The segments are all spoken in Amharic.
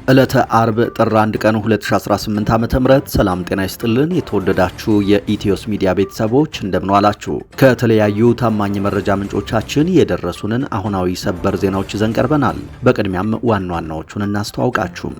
ዕለተ አርብ ጥር 1 ቀን 2018 ዓ.ም ሰላም ጤና ይስጥልን። የተወደዳችሁ የኢትዮስ ሚዲያ ቤተሰቦች እንደምን ዋላችሁ? ከተለያዩ ታማኝ መረጃ ምንጮቻችን የደረሱንን አሁናዊ ሰበር ዜናዎች ይዘን ቀርበናል። በቅድሚያም ዋና ዋናዎቹን እናስተዋውቃችሁ።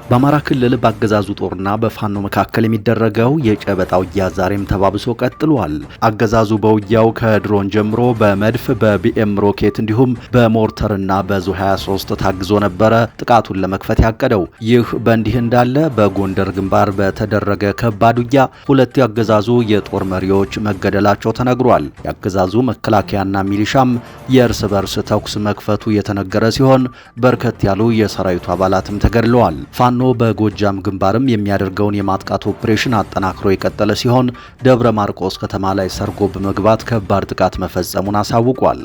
በአማራ ክልል በአገዛዙ ጦርና በፋኖ መካከል የሚደረገው የጨበጣ ውጊያ ዛሬም ተባብሶ ቀጥሏል። አገዛዙ በውጊያው ከድሮን ጀምሮ በመድፍ በቢኤም ሮኬት እንዲሁም በሞርተርና በዙ 23 ታግዞ ነበረ ጥቃቱን ለመክፈት ያቀደው። ይህ በእንዲህ እንዳለ በጎንደር ግንባር በተደረገ ከባድ ውጊያ ሁለት የአገዛዙ የጦር መሪዎች መገደላቸው ተነግሯል። የአገዛዙ መከላከያና ሚሊሻም የእርስ በርስ ተኩስ መክፈቱ የተነገረ ሲሆን በርከት ያሉ የሰራዊቱ አባላትም ተገድለዋል። ፋኖ በጎጃም ግንባርም የሚያደርገውን የማጥቃት ኦፕሬሽን አጠናክሮ የቀጠለ ሲሆን ደብረ ማርቆስ ከተማ ላይ ሰርጎ በመግባት ከባድ ጥቃት መፈጸሙን አሳውቋል።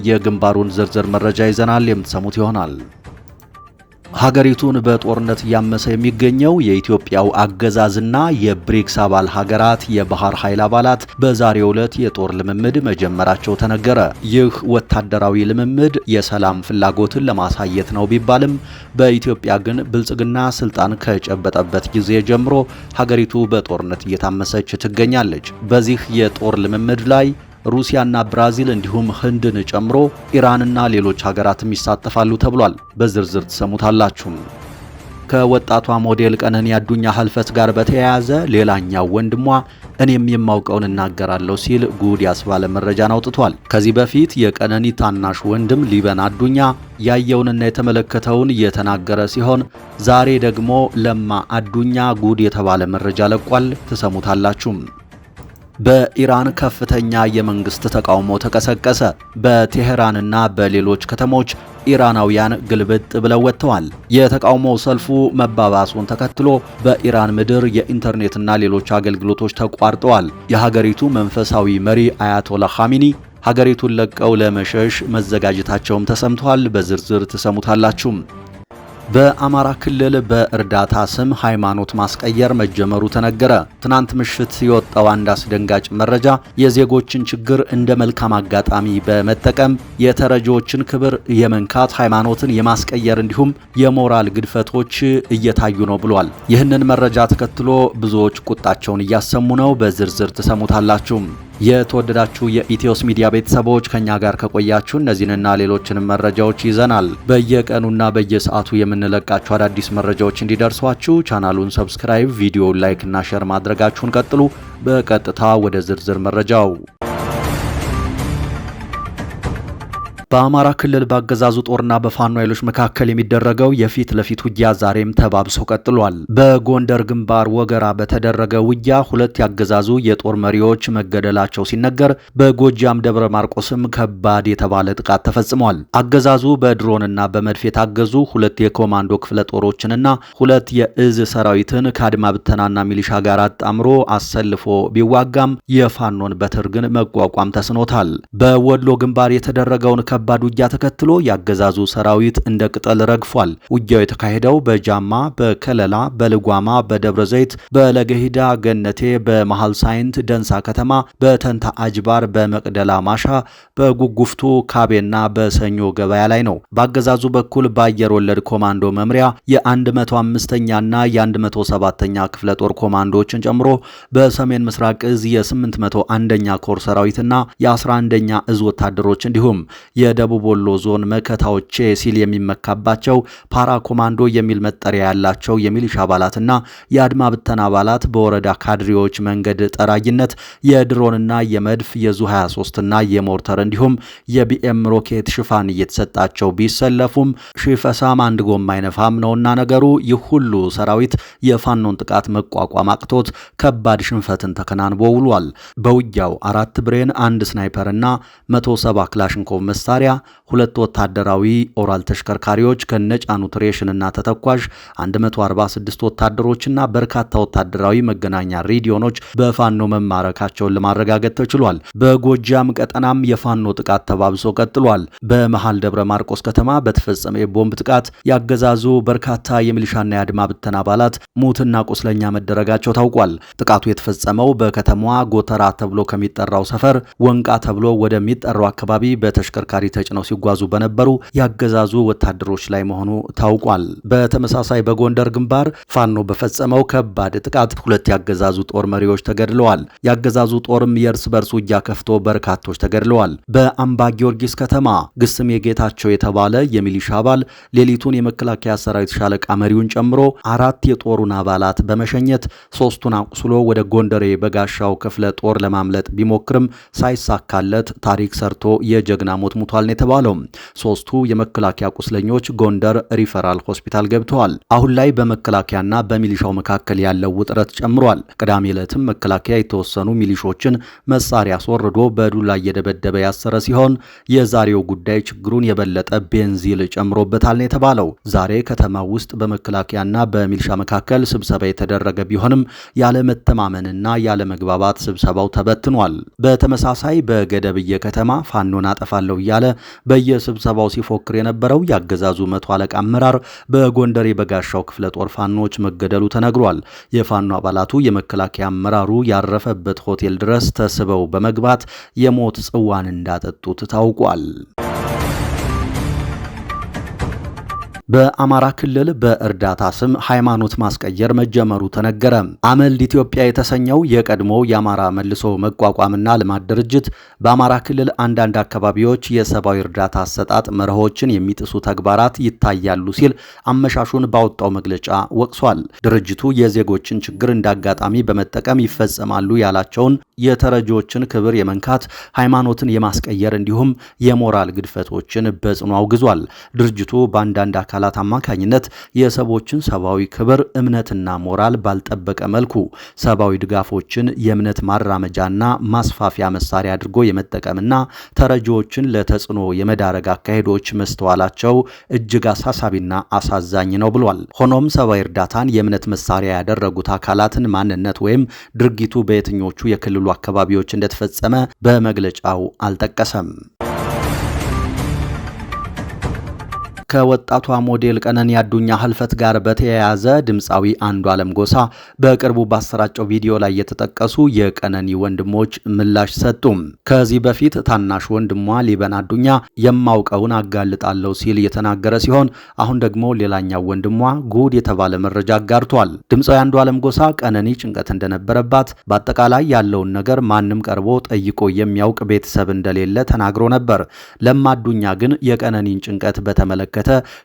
የግንባሩን ዝርዝር መረጃ ይዘናል፣ የምትሰሙት ይሆናል። ሀገሪቱን በጦርነት እያመሰ የሚገኘው የኢትዮጵያው አገዛዝና የብሪክስ አባል ሀገራት የባህር ኃይል አባላት በዛሬው ዕለት የጦር ልምምድ መጀመራቸው ተነገረ። ይህ ወታደራዊ ልምምድ የሰላም ፍላጎትን ለማሳየት ነው ቢባልም በኢትዮጵያ ግን ብልጽግና ስልጣን ከጨበጠበት ጊዜ ጀምሮ ሀገሪቱ በጦርነት እየታመሰች ትገኛለች። በዚህ የጦር ልምምድ ላይ ሩሲያና ብራዚል እንዲሁም ህንድን ጨምሮ ኢራንና ሌሎች ሀገራትም ይሳተፋሉ ተብሏል። በዝርዝር ተሰሙታላችሁ። ከወጣቷ ሞዴል ቀነኒ አዱኛ ህልፈት ጋር በተያያዘ ሌላኛው ወንድሟ እኔም የማውቀውን እናገራለሁ ሲል ጉድ ያስባለ መረጃን አውጥቷል። ከዚህ በፊት የቀነኒ ታናሽ ወንድም ሊበን አዱኛ ያየውንና የተመለከተውን እየተናገረ ሲሆን ዛሬ ደግሞ ለማ አዱኛ ጉድ የተባለ መረጃ ለቋል። ተሰሙታላችሁ። በኢራን ከፍተኛ የመንግስት ተቃውሞ ተቀሰቀሰ። በቴሄራንና በሌሎች ከተሞች ኢራናውያን ግልብጥ ብለው ወጥተዋል። የተቃውሞ ሰልፉ መባባሱን ተከትሎ በኢራን ምድር የኢንተርኔትና ሌሎች አገልግሎቶች ተቋርጠዋል። የሀገሪቱ መንፈሳዊ መሪ አያቶላ ኻሚኒ ሀገሪቱን ለቀው ለመሸሽ መዘጋጀታቸውም ተሰምቷል። በዝርዝር ትሰሙታላችሁ። በአማራ ክልል በእርዳታ ስም ሃይማኖት ማስቀየር መጀመሩ ተነገረ። ትናንት ምሽት የወጣው አንድ አስደንጋጭ መረጃ የዜጎችን ችግር እንደ መልካም አጋጣሚ በመጠቀም የተረጂዎችን ክብር የመንካት ሃይማኖትን የማስቀየር እንዲሁም የሞራል ግድፈቶች እየታዩ ነው ብሏል። ይህንን መረጃ ተከትሎ ብዙዎች ቁጣቸውን እያሰሙ ነው። በዝርዝር ትሰሙታላችሁ። የተወደዳችሁ የኢትዮስ ሚዲያ ቤተሰቦች ከኛ ጋር ከቆያችሁ እነዚህንና ሌሎችንም መረጃዎች ይዘናል። በየቀኑና በየሰዓቱ የምንለቃችሁ አዳዲስ መረጃዎች እንዲደርሷችሁ ቻናሉን ሰብስክራይብ፣ ቪዲዮውን ላይክ እና ሼር ማድረጋችሁን ቀጥሉ። በቀጥታ ወደ ዝርዝር መረጃው። በአማራ ክልል በአገዛዙ ጦርና በፋኖ ኃይሎች መካከል የሚደረገው የፊት ለፊት ውጊያ ዛሬም ተባብሶ ቀጥሏል። በጎንደር ግንባር ወገራ በተደረገ ውጊያ ሁለት ያገዛዙ የጦር መሪዎች መገደላቸው ሲነገር፣ በጎጃም ደብረ ማርቆስም ከባድ የተባለ ጥቃት ተፈጽሟል። አገዛዙ በድሮንና በመድፍ የታገዙ ሁለት የኮማንዶ ክፍለ ጦሮችንና ሁለት የእዝ ሰራዊትን ከአድማ ብተናና ሚሊሻ ጋር አጣምሮ አሰልፎ ቢዋጋም የፋኖን በትር ግን መቋቋም ተስኖታል። በወሎ ግንባር የተደረገውን ከባድ ውጊያ ተከትሎ ያገዛዙ ሰራዊት እንደ ቅጠል ረግፏል። ውጊያው የተካሄደው በጃማ፣ በከለላ፣ በልጓማ፣ በደብረ ዘይት፣ በለገሂዳ ገነቴ፣ በመሃል ሳይንት ደንሳ ከተማ፣ በተንታ አጅባር፣ በመቅደላ ማሻ፣ በጉጉፍቱ ካቤና በሰኞ ገበያ ላይ ነው። በአገዛዙ በኩል በአየር ወለድ ኮማንዶ መምሪያ የ105ኛና የ107ኛ ክፍለ ጦር ኮማንዶዎችን ጨምሮ በሰሜን ምስራቅ እዝ የ801ኛ ኮር ሰራዊትና የ11ኛ እዝ ወታደሮች እንዲሁም የደቡብ ወሎ ዞን መከታዎቼ ሲል የሚመካባቸው ፓራ ኮማንዶ የሚል መጠሪያ ያላቸው የሚሊሻ አባላትና የአድማ ብተና አባላት በወረዳ ካድሬዎች መንገድ ጠራጊነት የድሮንና የመድፍ የዙ 23ና የሞርተር እንዲሁም የቢኤም ሮኬት ሽፋን እየተሰጣቸው ቢሰለፉም ሺፈሳም አንድ ጎማ አይነፋም ነውና ነገሩ። ይህ ሁሉ ሰራዊት የፋኖን ጥቃት መቋቋም አቅቶት ከባድ ሽንፈትን ተከናንቦ ውሏል። በውጊያው 4 ብሬን፣ 1 ስናይፐርና 170 ክላሽንኮቭ መሳሪያ፣ ሁለት ወታደራዊ ኦራል ተሽከርካሪዎች ከነጫኑት ሬሽንና ተተኳሽ፣ 146 ወታደሮችና በርካታ ወታደራዊ መገናኛ ሬዲዮኖች በፋኖ መማረካቸውን ለማረጋገጥ ተችሏል። በጎጃም ቀጠናም የፋኖ ጥቃት ተባብሶ ቀጥሏል። በመሃል ደብረ ማርቆስ ከተማ በተፈጸመ የቦምብ ጥቃት ያገዛዙ በርካታ የሚሊሻና የአድማ ብተና አባላት ሙትና ቁስለኛ መደረጋቸው ታውቋል። ጥቃቱ የተፈጸመው በከተማዋ ጎተራ ተብሎ ከሚጠራው ሰፈር ወንቃ ተብሎ ወደሚጠራው አካባቢ በተሽከርካሪ ተጭነው ሲጓዙ በነበሩ ያገዛዙ ወታደሮች ላይ መሆኑ ታውቋል። በተመሳሳይ በጎንደር ግንባር ፋኖ በፈጸመው ከባድ ጥቃት 2 ያገዛዙ ጦር መሪዎች ተገድለዋል። ያገዛዙ ጦርም የእርስ በርስ ውጊያ ከፍቶ በርካቶች ተገድለዋል። በአምባ ጊዮርጊስ ከተማ ግስም የጌታቸው የተባለ የሚሊሻ አባል ሌሊቱን የመከላከያ ሰራዊት ሻለቃ መሪውን ጨምሮ 4 የጦሩን አባላት በመሸኘት 3ቱን አቁስሎ ወደ ጎንደሬ በጋሻው ክፍለ ጦር ለማምለጥ ቢሞክርም ሳይሳካለት ታሪክ ሰርቶ የጀግና ሞት ሙቷል ነው የተባለው። 3ቱ የመከላከያ ቁስለኞች ጎንደር ሪፈራል ሆስፒታል ገብተዋል። አሁን ላይ በመከላከያና በሚሊሻው መካከል ያለው ውጥረት ጨምሯል። ቅዳሜ ዕለትም መከላከያ የተወሰኑ ሚሊሾችን መሳሪያ አስወርዶ በዱላ እየደበደበ ያሰረ ሲሆን የዛሬው ጉዳይ ችግሩን የበለጠ ቤንዚል ጨምሮበታል ነው የተባለው። ዛሬ ከተማ ውስጥ በመከላከያና በሚሊሻ መካከል ስብሰባ የተደረገ ቢሆንም ያለ መተማመንና ያለ መግባባት ስብሰባው ተበትኗል። በተመሳሳይ በገደብየ ከተማ ፋኖን አጠፋለሁ እያለ በየስብሰባው ሲፎክር የነበረው ያገዛዙ 100 አለቃ አመራር በጎንደር የበጋሻው ክፍለ ጦር ፋኖች መገደሉ ተነግሯል። የፋኖ አባላቱ የመከላከያ አመራሩ ያረፈበት ሆቴል ድረስ ተስበው በመግባት የሞት ጽዋን እንዳጠጡት ታውቋል። በአማራ ክልል በእርዳታ ስም ሃይማኖት ማስቀየር መጀመሩ ተነገረ። አመልድ ኢትዮጵያ የተሰኘው የቀድሞው የአማራ መልሶ መቋቋምና ልማት ድርጅት በአማራ ክልል አንዳንድ አካባቢዎች የሰብአዊ እርዳታ አሰጣጥ መርሆችን የሚጥሱ ተግባራት ይታያሉ ሲል አመሻሹን ባወጣው መግለጫ ወቅሷል። ድርጅቱ የዜጎችን ችግር እንዳጋጣሚ በመጠቀም ይፈጸማሉ ያላቸውን የተረጂዎችን ክብር የመንካት፣ ሃይማኖትን የማስቀየር እንዲሁም የሞራል ግድፈቶችን በጽኑ አውግዟል። ድርጅቱ በአንዳንድ አካላት አማካኝነት የሰዎችን ሰብአዊ ክብር፣ እምነትና ሞራል ባልጠበቀ መልኩ ሰብአዊ ድጋፎችን የእምነት ማራመጃና ማስፋፊያ መሳሪያ አድርጎ የመጠቀምና ተረጂዎችን ለተጽዕኖ የመዳረግ አካሄዶች መስተዋላቸው እጅግ አሳሳቢና አሳዛኝ ነው ብሏል። ሆኖም ሰብአዊ እርዳታን የእምነት መሳሪያ ያደረጉት አካላትን ማንነት ወይም ድርጊቱ በየትኞቹ የክልሉ አካባቢዎች እንደተፈጸመ በመግለጫው አልጠቀሰም። ከወጣቷ ሞዴል ቀነኒ አዱኛ ህልፈት ጋር በተያያዘ ድምፃዊ አንዱዓለም ጎሳ በቅርቡ ባሰራጨው ቪዲዮ ላይ የተጠቀሱ የቀነኒ ወንድሞች ምላሽ ሰጡ። ከዚህ በፊት ታናሽ ወንድሟ ሊበን አዱኛ የማውቀውን አጋልጣለሁ ሲል የተናገረ ሲሆን አሁን ደግሞ ሌላኛው ወንድሟ ጉድ የተባለ መረጃ አጋርቷል። ድምፃዊ አንዱዓለም ጎሳ ቀነኒ ጭንቀት እንደነበረባት፣ በአጠቃላይ ያለውን ነገር ማንም ቀርቦ ጠይቆ የሚያውቅ ቤተሰብ እንደሌለ ተናግሮ ነበር። ለማ አዱኛ ግን የቀነኒን ጭንቀት በተመለከተ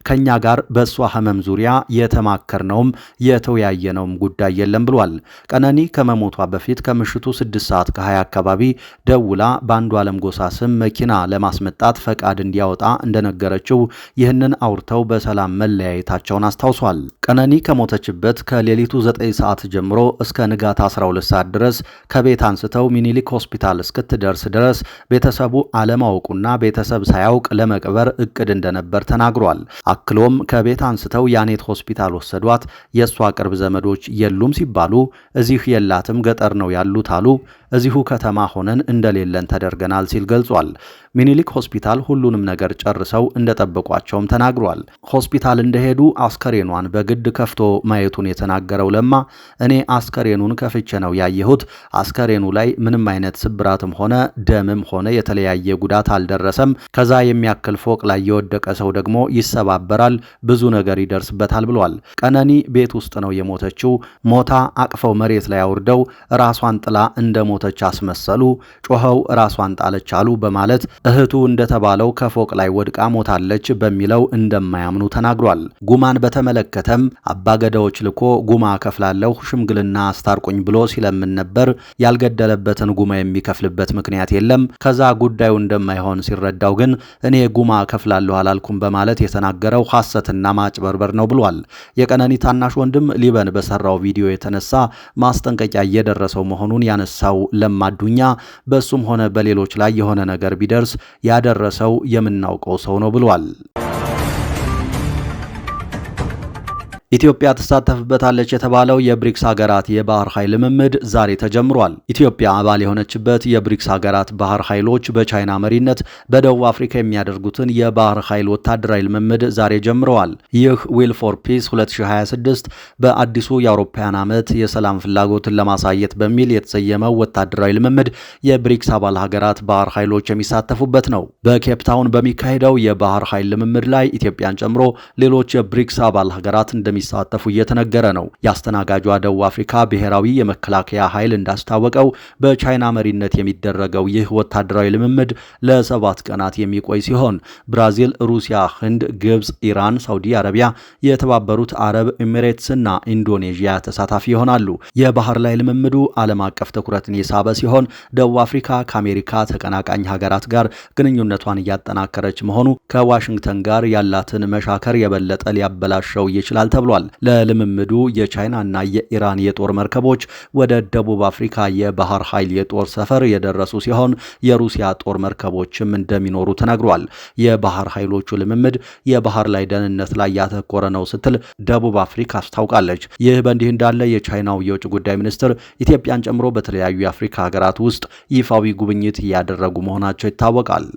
ከኛ ጋር በእሷ ህመም ዙሪያ የተማከርነውም የተወያየነውም ጉዳይ የለም ብሏል። ቀነኒ ከመሞቷ በፊት ከምሽቱ 6 ሰዓት ከ20 አካባቢ ደውላ በአንዱዓለም ጎሳ ስም መኪና ለማስመጣት ፈቃድ እንዲያወጣ እንደነገረችው ይህንን አውርተው በሰላም መለያየታቸውን አስታውሷል። ቀነኒ ከሞተችበት ከሌሊቱ 9 ሰዓት ጀምሮ እስከ ንጋት 12 ሰዓት ድረስ ከቤት አንስተው ሚኒሊክ ሆስፒታል እስክትደርስ ድረስ ቤተሰቡ አለማወቁና ቤተሰብ ሳያውቅ ለመቅበር እቅድ እንደነበር ተናግሯል። አክሎም ከቤት አንስተው ያኔት ሆስፒታል ወሰዷት። የሷ ቅርብ ዘመዶች የሉም ሲባሉ እዚህ የላትም ገጠር ነው ያሉት አሉ። እዚሁ ከተማ ሆነን እንደሌለን ተደርገናል ሲል ገልጿል። ሚኒሊክ ሆስፒታል ሁሉንም ነገር ጨርሰው እንደጠበቋቸውም ተናግሯል። ሆስፒታል እንደሄዱ አስከሬኗን በግድ ከፍቶ ማየቱን የተናገረው ለማ እኔ አስከሬኑን ከፍቼ ነው ያየሁት። አስከሬኑ ላይ ምንም አይነት ስብራትም ሆነ ደምም ሆነ የተለያየ ጉዳት አልደረሰም። ከዛ የሚያክል ፎቅ ላይ የወደቀ ሰው ደግሞ ይሰባበራል፣ ብዙ ነገር ይደርስበታል ብሏል። ቀነኒ ቤት ውስጥ ነው የሞተችው። ሞታ አቅፈው መሬት ላይ አውርደው ራሷን ጥላ እንደሞተች አስመሰሉ። ጮኸው ራሷን ጣለች አሉ በማለት እህቱ እንደተባለው ከፎቅ ላይ ወድቃ ሞታለች በሚለው እንደማያምኑ ተናግሯል። ጉማን በተመለከተም አባገዳዎች ልኮ ጉማ ከፍላለሁ ሽምግልና አስታርቁኝ ብሎ ሲለምን ነበር። ያልገደለበትን ጉማ የሚከፍልበት ምክንያት የለም። ከዛ ጉዳዩ እንደማይሆን ሲረዳው ግን እኔ ጉማ ከፍላለሁ አላልኩም በማለት የተናገረው ሐሰትና ማጭበርበር ነው ብሏል። የቀነኒ ታናሽ ወንድም ሊበን በሰራው ቪዲዮ የተነሳ ማስጠንቀቂያ እየደረሰው መሆኑን ያነሳው ለማ አዱኛ በሱም ሆነ በሌሎች ላይ የሆነ ነገር ቢደርስ ያደረሰው የምናውቀው ሰው ነው ብሏል። ኢትዮጵያ ትሳተፍበታለች የተባለው የብሪክስ ሀገራት የባህር ኃይል ልምምድ ዛሬ ተጀምሯል። ኢትዮጵያ አባል የሆነችበት የብሪክስ ሀገራት ባህር ኃይሎች በቻይና መሪነት በደቡብ አፍሪካ የሚያደርጉትን የባህር ኃይል ወታደራዊ ልምምድ ዛሬ ጀምረዋል። ይህ ዊል ፎር ፒስ 2026 በአዲሱ የአውሮፓውያን ዓመት የሰላም ፍላጎትን ለማሳየት በሚል የተሰየመው ወታደራዊ ልምምድ የብሪክስ አባል ሀገራት ባህር ኃይሎች የሚሳተፉበት ነው። በኬፕታውን በሚካሄደው የባህር ኃይል ልምምድ ላይ ኢትዮጵያን ጨምሮ ሌሎች የብሪክስ አባል ሀገራት እንደሚሳተፉ እየተነገረ ነው። የአስተናጋጇ ደቡብ አፍሪካ ብሔራዊ የመከላከያ ኃይል እንዳስታወቀው በቻይና መሪነት የሚደረገው ይህ ወታደራዊ ልምምድ ለ7 ቀናት የሚቆይ ሲሆን ብራዚል፣ ሩሲያ፣ ህንድ፣ ግብጽ፣ ኢራን፣ ሳውዲ አረቢያ፣ የተባበሩት አረብ ኤሚሬትስና ኢንዶኔዥያ ተሳታፊ ይሆናሉ። የባህር ላይ ልምምዱ ዓለም አቀፍ ትኩረትን የሳበ ሲሆን ደቡብ አፍሪካ ከአሜሪካ ተቀናቃኝ ሀገራት ጋር ግንኙነቷን እያጠናከረች መሆኑ ከዋሽንግተን ጋር ያላትን መሻከር የበለጠ ሊያበላሸው ይችላል ተብሏል። ለልምምዱ የቻይናና የኢራን የጦር መርከቦች ወደ ደቡብ አፍሪካ የባህር ኃይል የጦር ሰፈር የደረሱ ሲሆን የሩሲያ ጦር መርከቦችም እንደሚኖሩ ተነግሯል። የባህር ኃይሎቹ ልምምድ የባህር ላይ ደህንነት ላይ ያተኮረ ነው ስትል ደቡብ አፍሪካ አስታውቃለች። ይህ በእንዲህ እንዳለ የቻይናው የውጭ ጉዳይ ሚኒስትር ኢትዮጵያን ጨምሮ በተለያዩ የአፍሪካ ሀገራት ውስጥ ይፋዊ ጉብኝት እያደረጉ መሆናቸው ይታወቃል።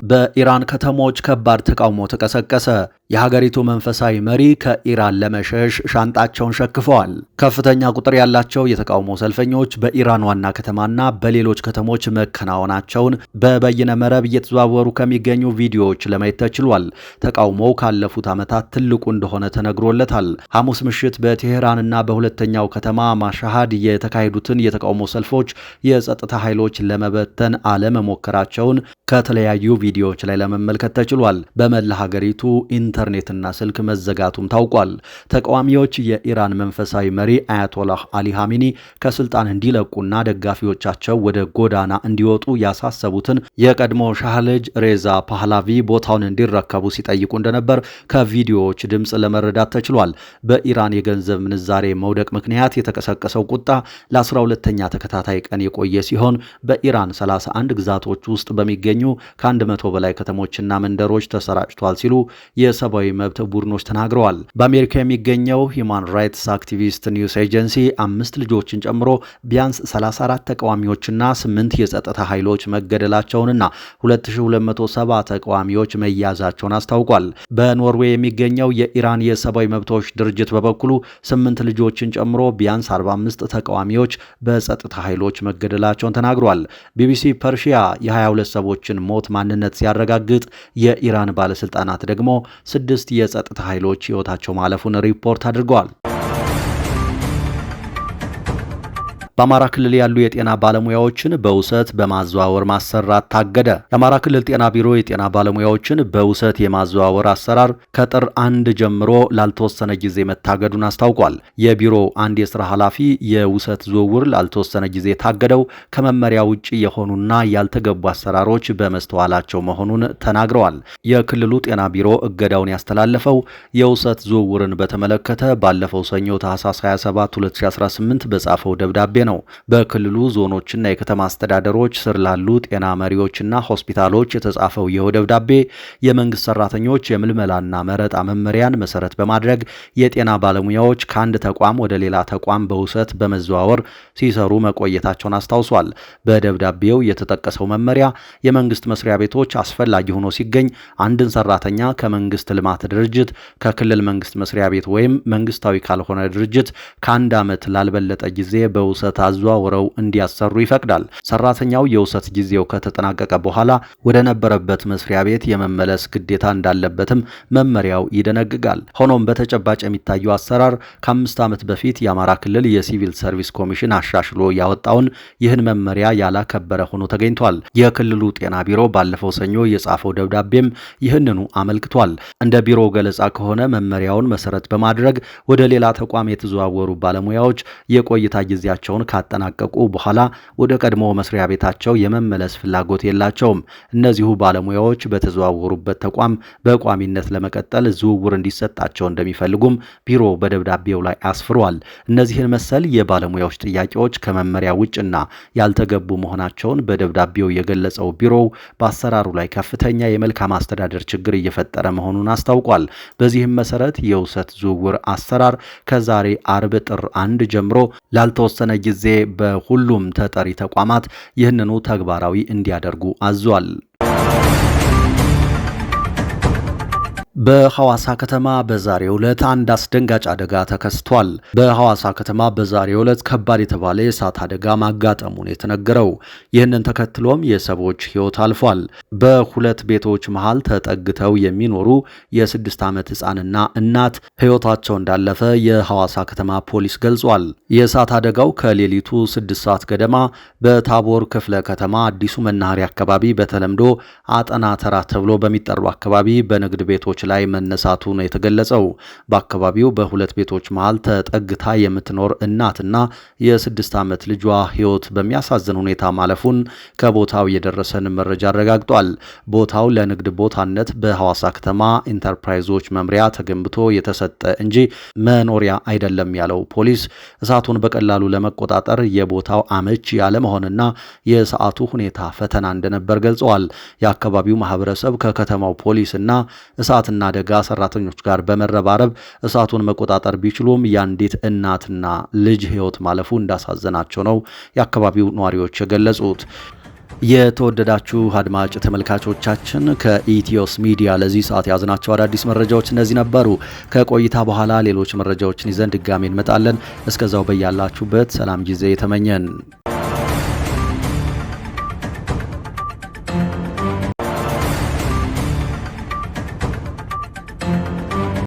በኢራን ከተሞች ከባድ ተቃውሞ ተቀሰቀሰ። የሀገሪቱ መንፈሳዊ መሪ ከኢራን ለመሸሽ ሻንጣቸውን ሸክፈዋል። ከፍተኛ ቁጥር ያላቸው የተቃውሞ ሰልፈኞች በኢራን ዋና ከተማና በሌሎች ከተሞች መከናወናቸውን በበይነ መረብ እየተዘዋወሩ ከሚገኙ ቪዲዮዎች ለማየት ተችሏል። ተቃውሞው ካለፉት ዓመታት ትልቁ እንደሆነ ተነግሮለታል። ሐሙስ ምሽት በቴሄራንና በሁለተኛው ከተማ ማሻሃድ የተካሄዱትን የተቃውሞ ሰልፎች የጸጥታ ኃይሎች ለመበተን አለመሞከራቸውን ከተለያዩ ቪዲዮዎች ላይ ለመመልከት ተችሏል። በመላ ሀገሪቱ ኢንተርኔትና ስልክ መዘጋቱም ታውቋል። ተቃዋሚዎች የኢራን መንፈሳዊ መሪ አያቶላህ አሊ ሐሚኒ ከስልጣን እንዲለቁና ደጋፊዎቻቸው ወደ ጎዳና እንዲወጡ ያሳሰቡትን የቀድሞ ሻህ ልጅ ሬዛ ፓህላቪ ቦታውን እንዲረከቡ ሲጠይቁ እንደነበር ከቪዲዮዎች ድምፅ ለመረዳት ተችሏል። በኢራን የገንዘብ ምንዛሬ መውደቅ ምክንያት የተቀሰቀሰው ቁጣ ለ12ኛ ተከታታይ ቀን የቆየ ሲሆን በኢራን 31 ግዛቶች ውስጥ በሚገኙ ከ100 በላይ ከተሞችና መንደሮች ተሰራጭቷል ሲሉ የሰብአዊ መብት ቡድኖች ተናግረዋል። በአሜሪካ የሚገኘው ሂውማን ራይትስ አክቲቪስት ኒውስ ኤጀንሲ 5 ልጆችን ጨምሮ ቢያንስ 34 ተቃዋሚዎችና 8 የጸጥታ ኃይሎች መገደላቸውንና 2270 ተቃዋሚዎች መያዛቸውን አስታውቋል። በኖርዌይ የሚገኘው የኢራን የሰብአዊ መብቶች ድርጅት በበኩሉ 8 ልጆችን ጨምሮ ቢያንስ 45 ተቃዋሚዎች በጸጥታ ኃይሎች መገደላቸውን ተናግሯል። ቢቢሲ ፐርሺያ የ22 ሰዎችን ሞት ማንነት ሲያረጋግጥ የኢራን ባለስልጣናት ደግሞ 6 የጸጥታ ኃይሎች ሕይወታቸው ማለፉን ሪፖርት አድርገዋል። በአማራ ክልል ያሉ የጤና ባለሙያዎችን በውሰት በማዘዋወር ማሰራት ታገደ። የአማራ ክልል ጤና ቢሮ የጤና ባለሙያዎችን በውሰት የማዘዋወር አሰራር ከጥር 1 ጀምሮ ላልተወሰነ ጊዜ መታገዱን አስታውቋል። የቢሮው አንድ የስራ ኃላፊ የውሰት ዝውውር ላልተወሰነ ጊዜ ታገደው ከመመሪያ ውጪ የሆኑና ያልተገቡ አሰራሮች በመስተዋላቸው መሆኑን ተናግረዋል። የክልሉ ጤና ቢሮ እገዳውን ያስተላለፈው የውሰት ዝውውርን በተመለከተ ባለፈው ሰኞ ታህሳስ 27 2018 በጻፈው ደብዳቤ ነው። በክልሉ ዞኖችና የከተማ አስተዳደሮች ስር ላሉ ጤና መሪዎችና ሆስፒታሎች የተጻፈው ይህ ደብዳቤ የመንግስት ሰራተኞች የምልመላና መረጣ መመሪያን መሰረት በማድረግ የጤና ባለሙያዎች ከአንድ ተቋም ወደ ሌላ ተቋም በውሰት በመዘዋወር ሲሰሩ መቆየታቸውን አስታውሷል። በደብዳቤው የተጠቀሰው መመሪያ የመንግስት መስሪያ ቤቶች አስፈላጊ ሆኖ ሲገኝ አንድን ሰራተኛ ከመንግስት ልማት ድርጅት፣ ከክልል መንግስት መስሪያ ቤት ወይም መንግስታዊ ካልሆነ ድርጅት ከ1 ዓመት ላልበለጠ ጊዜ በውሰት አዘዋውረው እንዲያሰሩ ይፈቅዳል። ሰራተኛው የውሰት ጊዜው ከተጠናቀቀ በኋላ ወደ ነበረበት መስሪያ ቤት የመመለስ ግዴታ እንዳለበትም መመሪያው ይደነግጋል። ሆኖም በተጨባጭ የሚታየው አሰራር ከ5 ዓመት በፊት የአማራ ክልል የሲቪል ሰርቪስ ኮሚሽን አሻሽሎ ያወጣውን ይህን መመሪያ ያላከበረ ሆኖ ተገኝቷል። የክልሉ ጤና ቢሮ ባለፈው ሰኞ የጻፈው ደብዳቤም ይህንኑ አመልክቷል። እንደ ቢሮው ገለጻ ከሆነ መመሪያውን መሰረት በማድረግ ወደ ሌላ ተቋም የተዘዋወሩ ባለሙያዎች የቆይታ ጊዜያቸውን ካጠናቀቁ በኋላ ወደ ቀድሞ መስሪያ ቤታቸው የመመለስ ፍላጎት የላቸውም። እነዚሁ ባለሙያዎች በተዘዋወሩበት ተቋም በቋሚነት ለመቀጠል ዝውውር እንዲሰጣቸው እንደሚፈልጉም ቢሮ በደብዳቤው ላይ አስፍሯል። እነዚህን መሰል የባለሙያዎች ጥያቄዎች ከመመሪያ ውጭና ያልተገቡ መሆናቸውን በደብዳቤው የገለጸው ቢሮው በአሰራሩ ላይ ከፍተኛ የመልካም አስተዳደር ችግር እየፈጠረ መሆኑን አስታውቋል። በዚህም መሰረት የውሰት ዝውውር አሰራር ከዛሬ አርብ ጥር 1 ጀምሮ ላልተወሰነ ጊዜ በሁሉም ተጠሪ ተቋማት ይህንኑ ተግባራዊ እንዲያደርጉ አዟል። በሐዋሳ ከተማ በዛሬው ዕለት አንድ አስደንጋጭ አደጋ ተከስቷል። በሐዋሳ ከተማ በዛሬው ዕለት ከባድ የተባለ የእሳት አደጋ ማጋጠሙን የተነገረው፣ ይህንን ተከትሎም የሰዎች ሕይወት አልፏል። በሁለት ቤቶች መሃል ተጠግተው የሚኖሩ የ6 ዓመት ሕፃንና እናት ሕይወታቸው እንዳለፈ የሐዋሳ ከተማ ፖሊስ ገልጿል። የእሳት አደጋው ከሌሊቱ 6 ሰዓት ገደማ በታቦር ክፍለ ከተማ አዲሱ መናኸሪያ አካባቢ በተለምዶ አጠና ተራ ተብሎ በሚጠሩ አካባቢ በንግድ ቤቶች ላይ መነሳቱ ነው የተገለጸው። በአካባቢው በሁለት ቤቶች መሃል ተጠግታ የምትኖር እናትና የ6 ዓመት ልጇ ሕይወት በሚያሳዝን ሁኔታ ማለፉን ከቦታው የደረሰን መረጃ አረጋግጧል። ቦታው ለንግድ ቦታነት በሐዋሳ ከተማ ኢንተርፕራይዞች መምሪያ ተገንብቶ የተሰጠ እንጂ መኖሪያ አይደለም ያለው ፖሊስ እሳቱን በቀላሉ ለመቆጣጠር የቦታው አመቺ ያለመሆንና የሰዓቱ ሁኔታ ፈተና እንደነበር ገልጸዋል። የአካባቢው ማህበረሰብ ከከተማው ፖሊስና እሳትና አደጋ ሰራተኞች ጋር በመረባረብ እሳቱን መቆጣጠር ቢችሉም የአንዲት እናትና ልጅ ሕይወት ማለፉ እንዳሳዘናቸው ነው የአካባቢው ነዋሪዎች የገለጹት። የተወደዳችሁ አድማጭ ተመልካቾቻችን ከኢትዮስ ሚዲያ ለዚህ ሰዓት ያዝናቸው አዳዲስ መረጃዎች እነዚህ ነበሩ። ከቆይታ በኋላ ሌሎች መረጃዎችን ይዘን ድጋሚ እንመጣለን። እስከዛው በያላችሁበት ሰላም ጊዜ የተመኘን